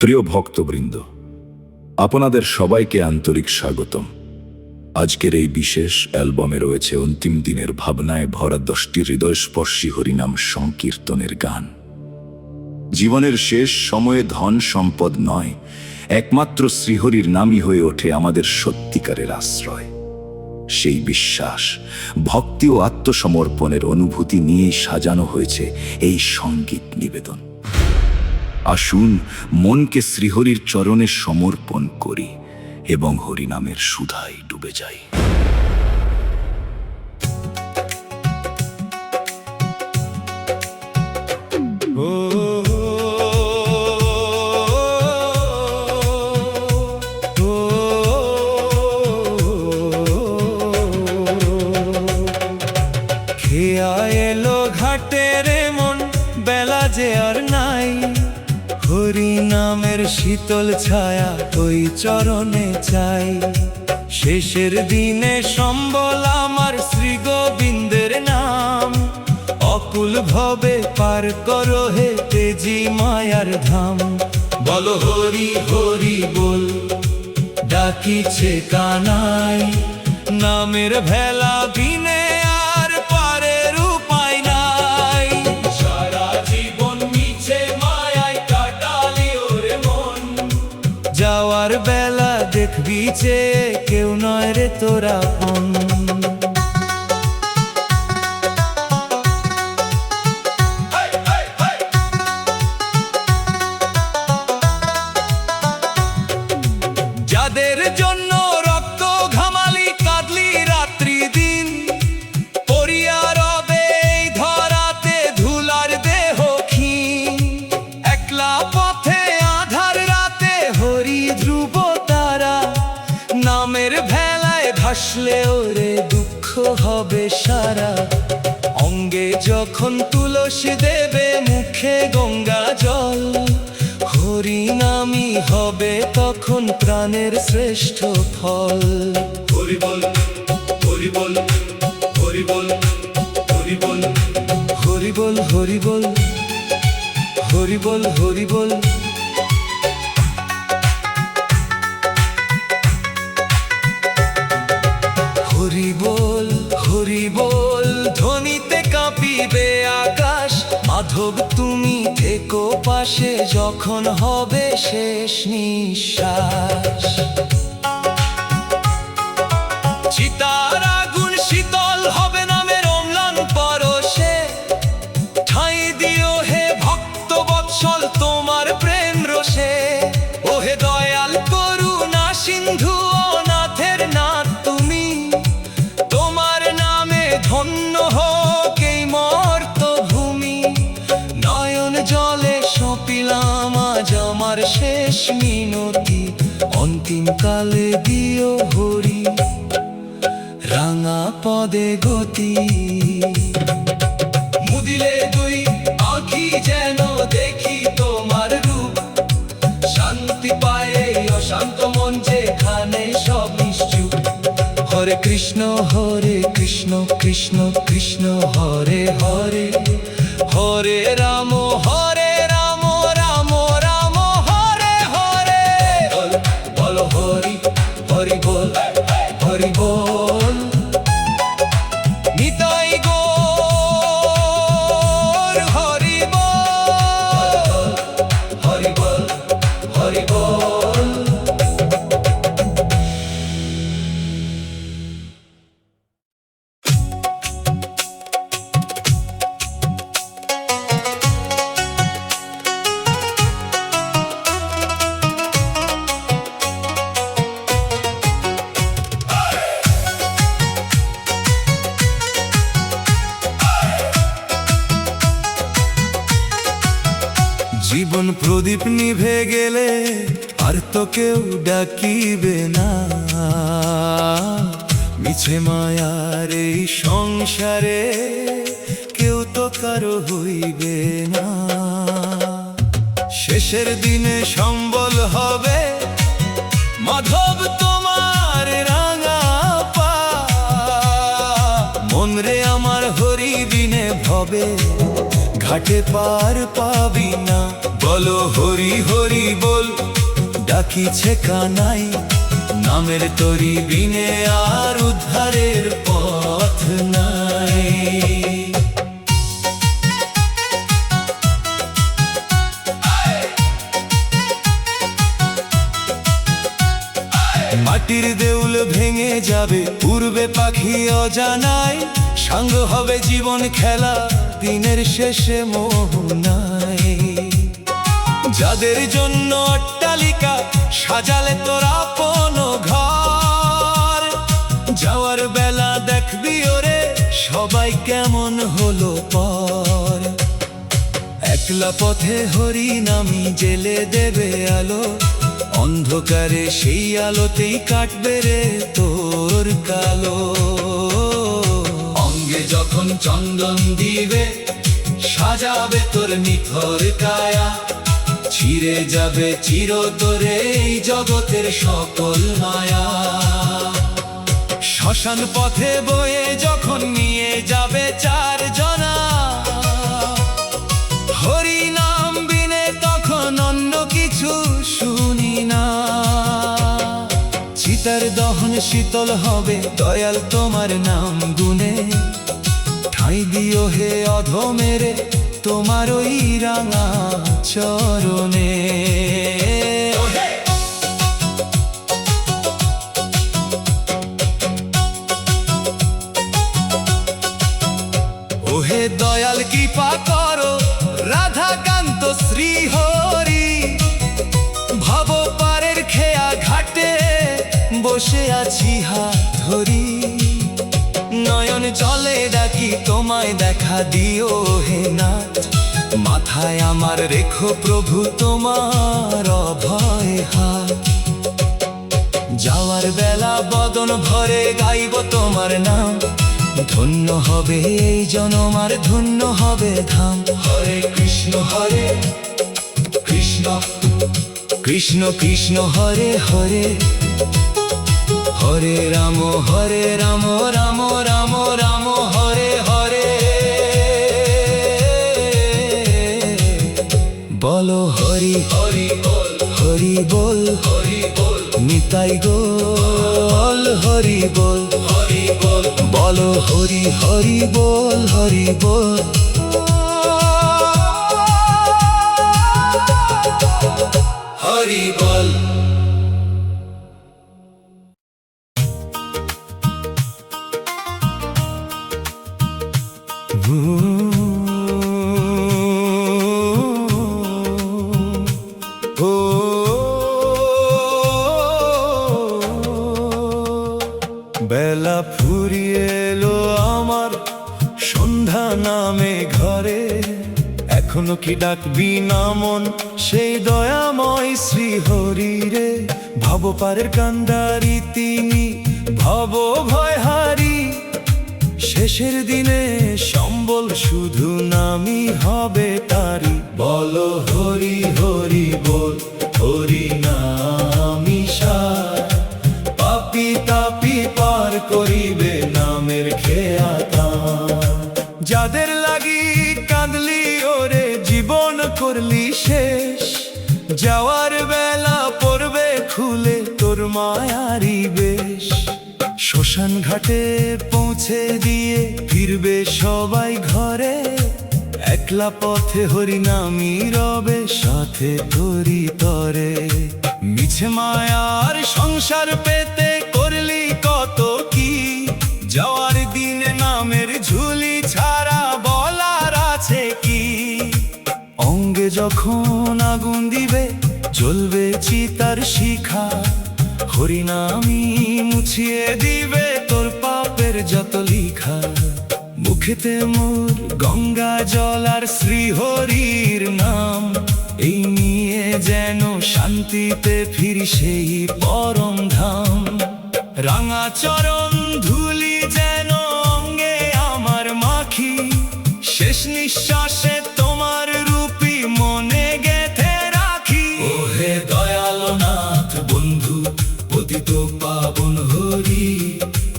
প্রিয় ভক্তবৃন্দ, আপনাদের সবাইকে আন্তরিক স্বাগতম। আজকের এই বিশেষ অ্যালবামে রয়েছে অন্তিম দিনের ভাবনায় ভরা 10টি হৃদয়স্পর্শী হরিনাম সংকীর্তনের গান। জীবনের শেষ সময়ে ধন সম্পদ নয়, একমাত্র শ্রীহরির নামই হয়ে ওঠে আমাদের সত্যিকারের আশ্রয়। সেই বিশ্বাস, ভক্তি ও আত্মসমর্পণের অনুভূতি নিয়েই সাজানো হয়েছে এই সঙ্গীত নিবেদন। আসুন মনকে শ্রীহরির চরণে সমর্পণ করি এবং হরিনামের সুধায় ডুবে যাই। খেয়া এলো ঘাটের মন, বেলা যে আর নাই, হরি নামের শীতল ছায়া ওই চরণে চাই। শেষের দিনে সম্বল আমার শ্রী গোবিন্দের নাম, অকুল ভবে পার করো হে তেজি মায়ার ধাম। বলো হরি হরি বল, ডাকিছে কানাই, নামের ভেলা বিনে আর পারের উপায় নাই। সারা জীবন মিছে মায়ায় কাটালি ওরে মন, যাওয়ার বেলা দেখবি যে কেউ নয় রে তোরা আপন। যাদের জন্য রক্ত ঘামালি কাঁদলি রাত্রি দিন, পড়িয়া রবে এই ধরাতে ধুলার দেহ ক্ষীণ। একলা পথে আধার রাতে হরি ধ্রুব তারা, নামের ভেলায় ভাসলে ওরে দুঃখ হবে সারা। অঙ্গে যখন তুলসী দেবে, মুখে গঙ্গা জল, হরি নামই হবে তখন প্রাণের শ্রেষ্ঠ ফল। হরি বল হরি বল হরি বল হরি বল হরি বল হরি বল হরি বল হরি বল। হরি বল হরি বল ধ্বনিতে কাঁপিবে আকাশ, মাধব তুমি থেকো পাশে যখন হবে শেষ নিঃশ্বাস। চিতার আগুন শীতল হবে নামের অম্লান পরশে, ঠাঁই দিও হে ভক্ত বৎসল তোমার প্রেম রসে। ওহে দয়াল করুণা সিন্ধু অনাথের নাথ তুমি, তোমার নামে ধন্য হোক এই মর্ত ভূমি। নয়ন জলে সপিলাম আজ আমার শেষ মিনতি, অন্তিম কালে দিও হরি রাঙা পদে গতি। মুদিলে দুই আঁখি যেন দেখি তোমার রূপ, শান্তি পায় এই অশান্ত মন যেখানে সব নিশ্চুপ। হরে কৃষ্ণ কৃষ্ণ কৃষ্ণ হরে হরে, হরে রাম রাম রাম হরে হরে। বলো হরি হরি বল হরি বল, নিতাই গৌর হরি বল হরি বল হরি বল। জীবন প্রদীপ নিভে গেলে আর তো কেউ ডাকিবে না, মিছে মায়ার এই সংসারে কেউ তো কারো হইবে না। শেষের দিনে সম্বল হবে মাধব তোমার রাঙা পা, মন রে আমার হরি দিনে ভবে ঘাটে পার পাবি না। বলো হরি হরি বল, ডাকিছে কানাই, নামের তরি বিনে আর উদ্ধারের পথ নাই। মাটির দেউল ভেঙে যাবে, উড়বে পাখি অজানায়, সাঙ্গ হবে জীবন খেলা, দিনের শেষে মোহনায়। যাদের জন্য অট্টালিকা সাজালে তোর আপন ঘর, যাওয়ার বেলা দেখবি ওরে সবাই কেমন হলো পর। একলা পথে হরি নামি জেলে দেবে আলো, অন্ধকারে সেই আলোতেই কাটবে রে তোর কালো। অঙ্গে যখন চন্দন দিবে, সাজাবে তোর নিথর কায়া, ছিঁড়ে যাবে চিরতরে এই জগতের সকল মায়া। শ্মশান পথে বয়ে যখন নিয়ে যাবে চার জনা, হরি নাম বিনে তখন অন্য কিছু শুনি না। চিতার দহন শীতল হবে দয়াল তোমার নাম গুনে, ঠাঁই দিও হে অধমেরে তোমার ওই রাঙা চরণে। ওহে দয়াল কৃপা করো, রাধাকান্ত শ্রী হরি, ভব পারের খেয়া ঘাটে বসে আছি হাত ধরি। নয়ন জলে ডাকি তোমায় দেখা দিও হে নাথ, মাথায় আমার রেখো প্রভু তোমার অভয় হাত। যাওয়ার বেলা বদন ভরে গাইব তোমার নাম, ধন্য হবে এই জনম আর ধন্য হবে ধাম। হরে কৃষ্ণ কৃষ্ণ কৃষ্ণ হরে হরে, হরে রাম রাম রাম রাম হরে হরে। বলো হরি হরি বল, হরি বল, হরি বল, নিতাই গোল হরি বল, হরি বল। বলো হরি হরি বল, হরি বল, হরি বল। বেলা ফুরিয়ে এলো আমার, সন্ধ্যা নামে ঘরে, এখনো কি ডাকবি না মন সেই দয়াময় শ্রী হরি রে। ভব পারের কান্ডারি তিনি, ভব ভয়হারি, শেষের দিনে সম্বল শুধু নামই হবে তারি। বলো হরি হরি বল, হরি নামি সার, পাপি তাপি পার করিবে নামের খেয়া তার। যাদের লাগি কাঁদলি ওরে জীবন করলি শেষ, যাওয়ার বেলা পড়বে খুলে তোর মায়ারি বেশ। শ্মশান ঘাটে পৌঁছে দিয়ে ফিরবে সবাই ঘরে, একলা পথে হরি নামি রবে সাথে তোরি তরে। মিছে মায়ার সংসার পেতে করলি কত কি, যাওয়ার দিনে নামের ঝুলি ছাড়া বলার আছে কি। অঙ্গে যখন আগুন দিবে জ্বলবে চিতার শিখা, হরিনামি মুছিয়ে দিবে তোর পাপের যত লিখা। মুখেতে মোর গঙ্গা জল আর শ্রী হরির নাম, এই নিয়ে যেন শান্তিতে ফিরি সেই পরম ধাম। রাঙা চরণ ধুলি যেন অঙ্গে আমার মাখি, শেষ নিঃশ্বাসে তোমার রূপী মনে গেথে রাখি। ওহে দয়াল নাথ বন্ধু পতিত পাবন হরি,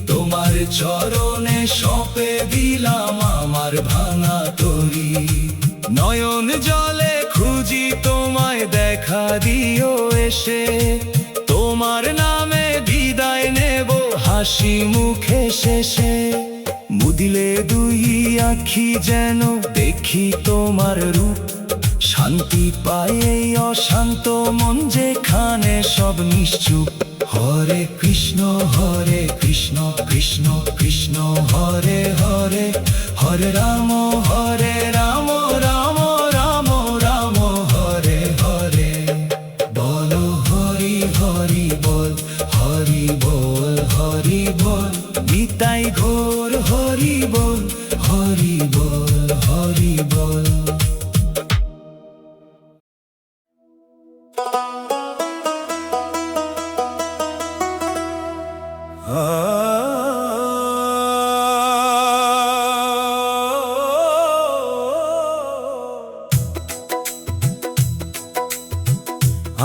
তোমার চরণে সঁপে দিলাম আমার ভাঙা তরি। নয়ন জলে খুঁজি তোমার শেষে তোমার নামে বিদায় নেব হাসি মুখে শেষে। মুদিলে দুই আঁখি যেন দেখি তোমার রূপ, শান্তি পায় এই অশান্ত মন যেখানে সব নিশ্চুপ। হরে কৃষ্ণ কৃষ্ণ কৃষ্ণ হরে হরে, হরে রাম রাম রাম রাম হরে হরে। বলো হরি হরি বল, হরি বল হরি বল, নিতাই ঘোর হরি বল, হরি বল হরি বল।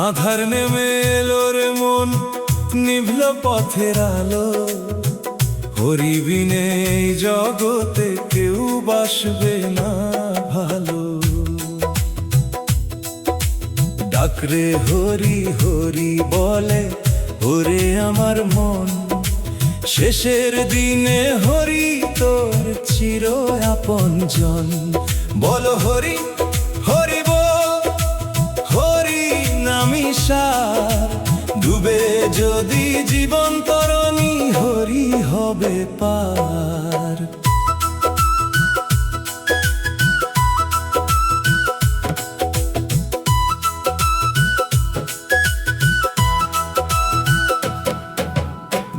আধার নেমে এলো রে মন, নিভল পথের আলো। হরি বিনে এই জগতে কেউ বাসবে না ভালো। ডাকরে হরি হরি বলে ওরে আমার মন, শেষের দিনে হরি তোর চির আপনজন। বলো হরি হরি বল, হরি নামি সার, ডুবে যদি জীবন তরণী হরি হবে পার।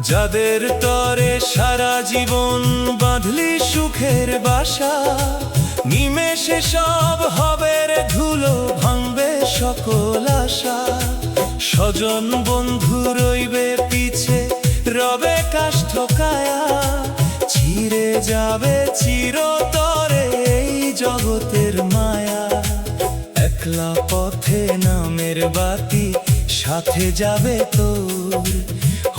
যাদের তরে সারা জীবন বাঁধলি সুখের বাসা, নিমেষে সব হবে রে ধুলো, ভাঙবে সকল আশা। স্বজন বন্ধু রইবে পিছে, রবে কাষ্ঠ কায়া, ছিঁড়ে যাবে চিরতরে এই জগতের মায়া। একলা পথে নামের বাতি সাথে যাবে তোর,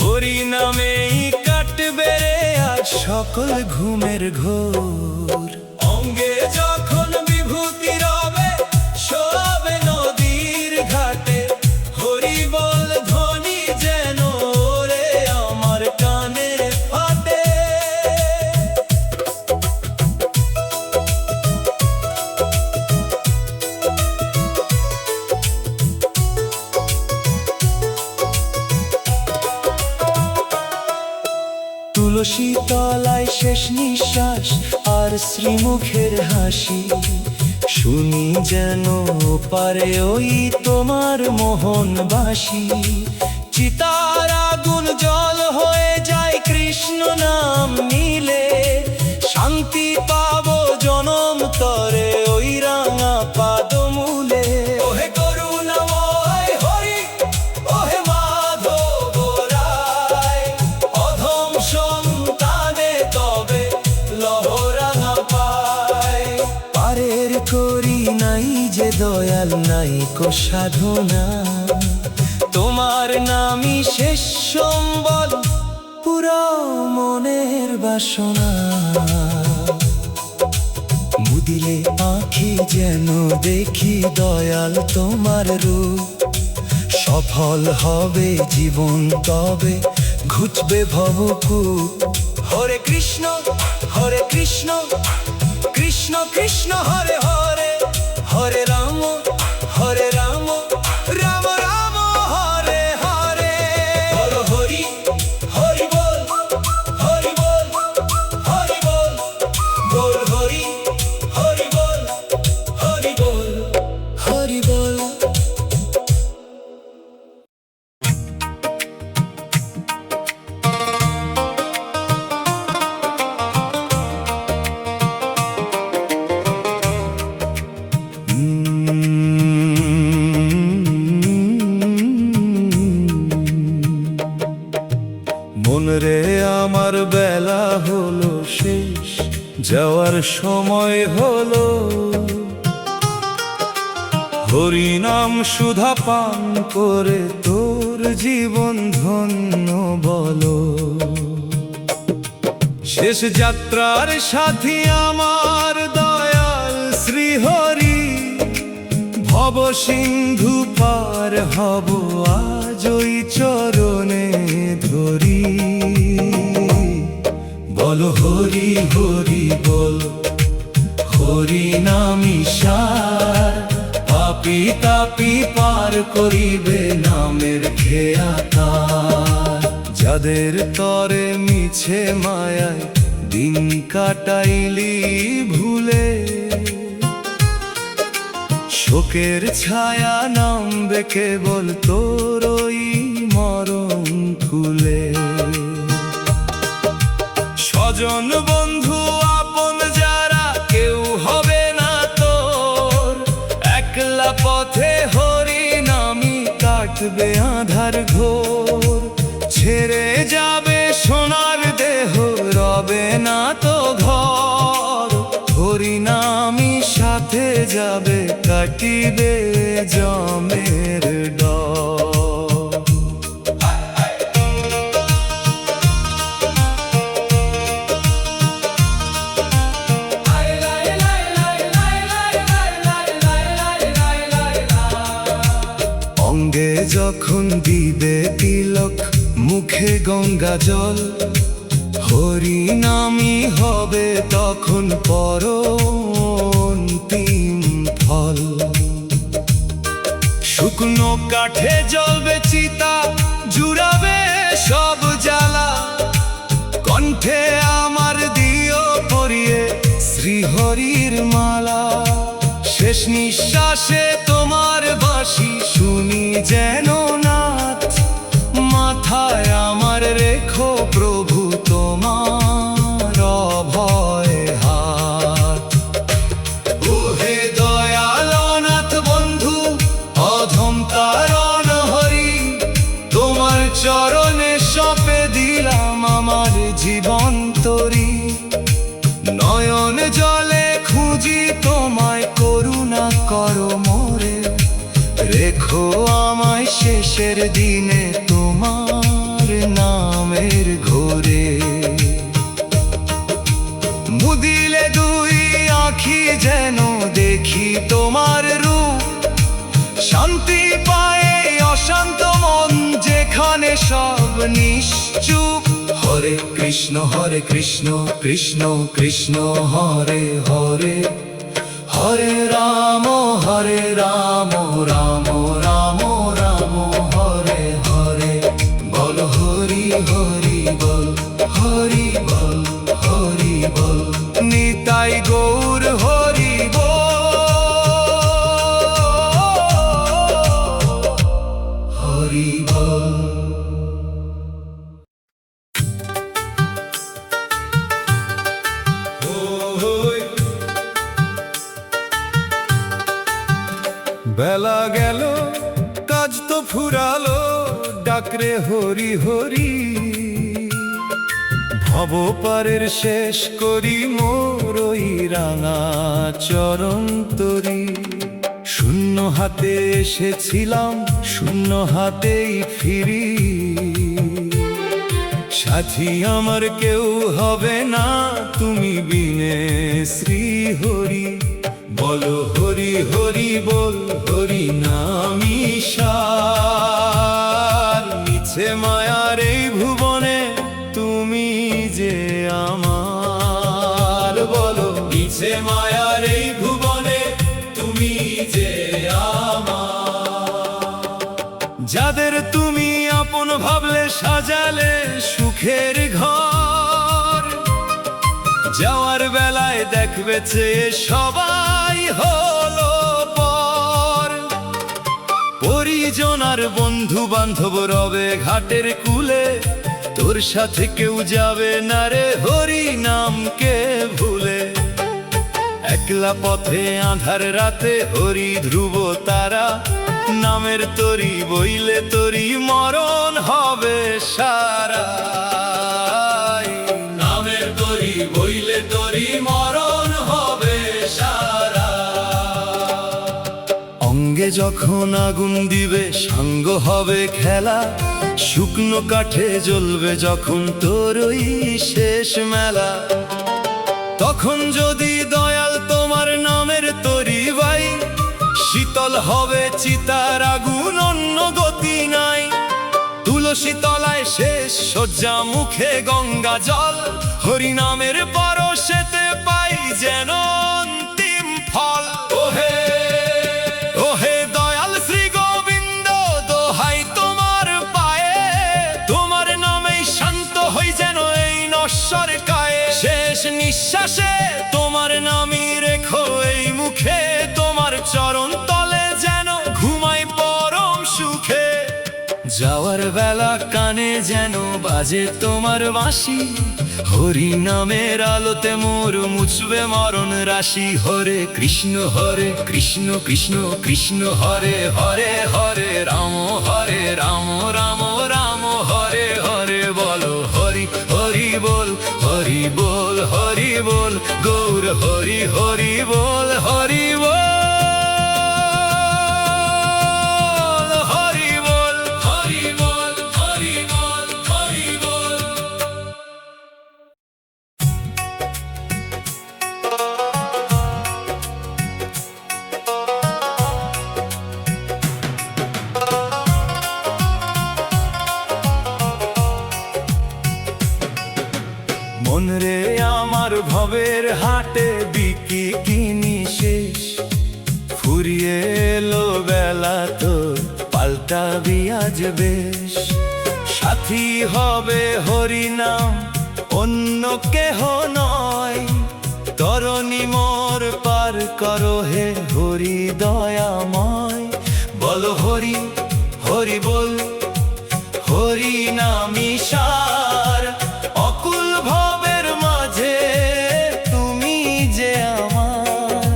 হরি নামেই কাটবে রে আজ সকল ঘুমের ঘোর। অঙ্গে যখন বিভূতি রবে শোবে নদীর ঘাটে, হরি বল ধ্বনি যেন রে আমার কানে ফাটে। তুলসী তলায় শেষ নিঃশ্বাস আর শ্রীমুখের হাসি, শুনি যেন পারে ওই তোমার মোহন বাসি। চিতার আগুন জল হয়ে যায় কৃষ্ণ নাম নিলে, শান্তি পাবো জনম তরে ওই রাঙা পাদমূলে। ওহে করুণাময় হরি, ওহে মাধব রায়, অধম সন্তানে তবে লহরাঙা পায়। পারের করি নাই যে দয়াল নাই কো সাধনা, তোমার নামই শেষ সম্বল পুরো মনের বাসনা। মুদিলে আঁখি যেন দেখি দয়াল তোমার রূপ, সফল হবে জীবন তবে ঘুচবে ভবকূপ। হরে কৃষ্ণ কৃষ্ণ কৃষ্ণ হরে হরে, হরে রাম রাম রাম হরে হরে। বলো হরি হরি বল, হরি বল হরি বল, বল হরি হরি বল, হরি বল হরি বল। মনরে আমার বেলা হলো শেষ, যাওয়ার সময় হলো। হরি নাম সুধা পান করে তোর জীবন ধন্য বলো। শেষ যাত্রার সাথী আমার দয়াল শ্রী হরি, ভব ভব সিন্ধু পার হব আজ ওই চরণে ধরি। বল হরি হরি বল, হরি নামি সার, পাপি তাপি পার করিবে নামের খেয়া তার। যাদের তরে মিছে মায়ায় দিন কাটাইলি ভুলে, শোকের ছায়া নামবে কেবল তোর ওই মরণ কুলে। স্বজন বন্ধু আপন যারা কেউ হবে না তোর, একলা পথে হরি নামি কাটবে আধার ঘোর। ছেড়ে যাবে সোনার দেহ, রবে না তো ঘর, হরি নামি সাথে যাবে কাটিবে জমের ডর। অঙ্গে যখন দিবে তিলক, মুখে গঙ্গা জল, হরি নামি হবে তখন পরন্তিম ফল। শুকনো কাঠে জ্বলবে চিতা, জুড়াবে সব জ্বালা, কণ্ঠে আমার দিও পরিয়ে শ্রীহরির মালা। শেষ নিঃশ্বাসে তোমার বাঁশি শুনি যেন নাথ, মাথায় আমার রেখো প্রভু তোমার অভয় হাত। ওহে দয়াল নাথ বন্ধু, অধম তারণ হরি, তোমার চরণে সঁপে দিলাম আমার জীবন তরি। নয়ন জলে খুঁজি তোমায়, করুণা করো মোরে, রেখো আমায় শেষের দিনে তোমার নামের ঘোরে। মুদিলে দুই আঁখি যেন দেখি তোমার রূপ, শান্তি পায়ে অশান্ত মন যেখানে সব নিশ্চুপ। হরে কৃষ্ণ কৃষ্ণ কৃষ্ণ হরে হরে, হরে রাম রাম রাম রাম হরে হরে। বল হরি হরি বল, হরি বল হরি বল, নিতাই গৌর হরি বল, হরি বল। বেলা গেল কাজ তো ফুরালো, ডাকরে হরি হরি। ভব পারের শেষ করি মোর ওই রাঙা চরণ তরি। শূন্য হাতে এসেছিলাম, শূন্য হাতেই ফিরি। সাথী আমার কেউ হবে না তুমি বিনে শ্রী হরি। বলো হরি হরি বল, হরি নামি সার, মিছে মায়ার এই ভুবনে তুমি যে আমার। বলো মিছে মায়ার এই ভুবনে তুমি যে আমার। যাদের তুমি আপন ভাবলে সাজালে সুখের ঘর, যাওয়ার বেলায় দেখবে চেয়ে সবাই হলো পর। পরিজন আর বন্ধু বান্ধব রবে ঘাটের কুলে, তোর সাথে কেউ যাবে না রে হরি নামকে ভুলে। একলা পথে আঁধার রাতে হরি ধ্রুব তারা, নামের তরি বইলে তরি মরণ হবে সারা। নামের তরি বইলে তরি মরণ হবে সারা। অঙ্গে যখন আগুন দিবে সাঙ্গ হবে খেলা, শুকনো কাঠে জ্বলবে যখন তোর ওই শেষ মেলা। তখন যদি দয়াল তোমার নামের তরি বাই, শীত শীতল হবে চিতার আগুন, অন্য গতি নাই। তুলসী তলায় শেষ শয্যা, মুখে গঙ্গা জল, হরিনামের পরশেতে পাই যেন অন্তিম ফল। ওহে ওহে দয়াল শ্রী গোবিন্দ, দোহাই তোমার পায়ে, তোমার নামেই শান্ত হই যেন এই নশ্বর কায়ে। শেষ নিঃশ্বাসে তোমার নামই রেখো এই মুখে, তোমার চরণ তলে যেন ঘুমাই পরম সুখে। যাওয়ার বেলা কানে যেন বাজে তোমার বাঁশি, হরি নামের আলোতে মোর মুছবে মরণ রাশি। হরে কৃষ্ণ কৃষ্ণ কৃষ্ণ হরে হরে, হরে রাম রাম রাম হরে হরে। বলো হরি হরি বল, হরি বল হরি বল, গৌর হরি হরি বল, হরি বল হরি বল, হরি বল হরি বল, হরি বল। মন রে আমার ভবের হাটে বিকি কিনি শেষ, ফুরিয়ে এলো বেলা তোর, পাল্টাবি আজ বেশ। সাথী হবে হরি নাম, অন্য কেহ নয়, তরণী মোর পার করো হে হরি দয়াময়। বলো হরি হরি বল, হরি নামি সার, অকুল ভবের মাঝে তুমি যে আমার।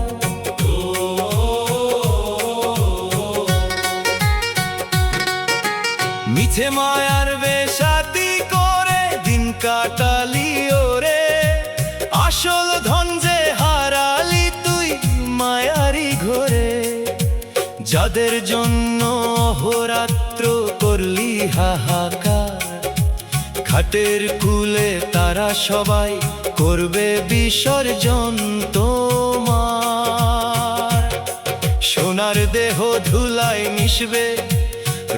মিছে মায়ার বেশাতি করে দিন কাটালি ওরে, আসল ধন যে হারালি তুই মায়ারি ঘরে। যাদের জন্য অহোরাত্র করলি হাহাকার, ঘাটের কুলে তারা সবাই করবে বিসর্জন তোমার। সোনার দেহ ধুলায় মিশবে,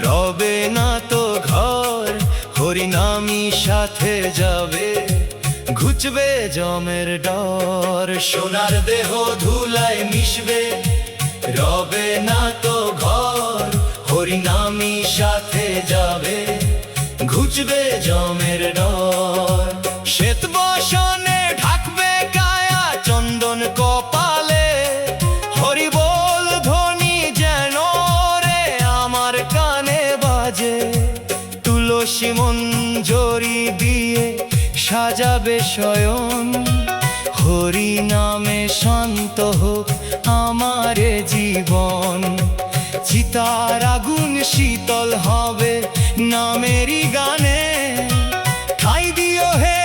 রবে না তো ঘর, হরিনামি সাথে যাবে, ঘুচবে জমের ডর। সোনার দেহ ধুলায় মিশবে, রবে না তো ঘর, হরিনামি সাথে যাবে, ঘুচবে জমের ডর। শ্বেত বসনে ঢাকবে কায়া, চন্দন কপালে, হরি বল ধ্বনি যেন রে আমার কানে বাজে। তুলসী মঞ্জরি দিয়ে সাজাবে শয়ন, হরি নামে শান্ত হোক আমার জীবন। চিতার আগুন শীতল হবে নামেরই গানে, ঠাই দিও হে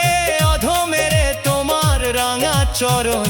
অধমেরে তোমার রাঙা চরণ।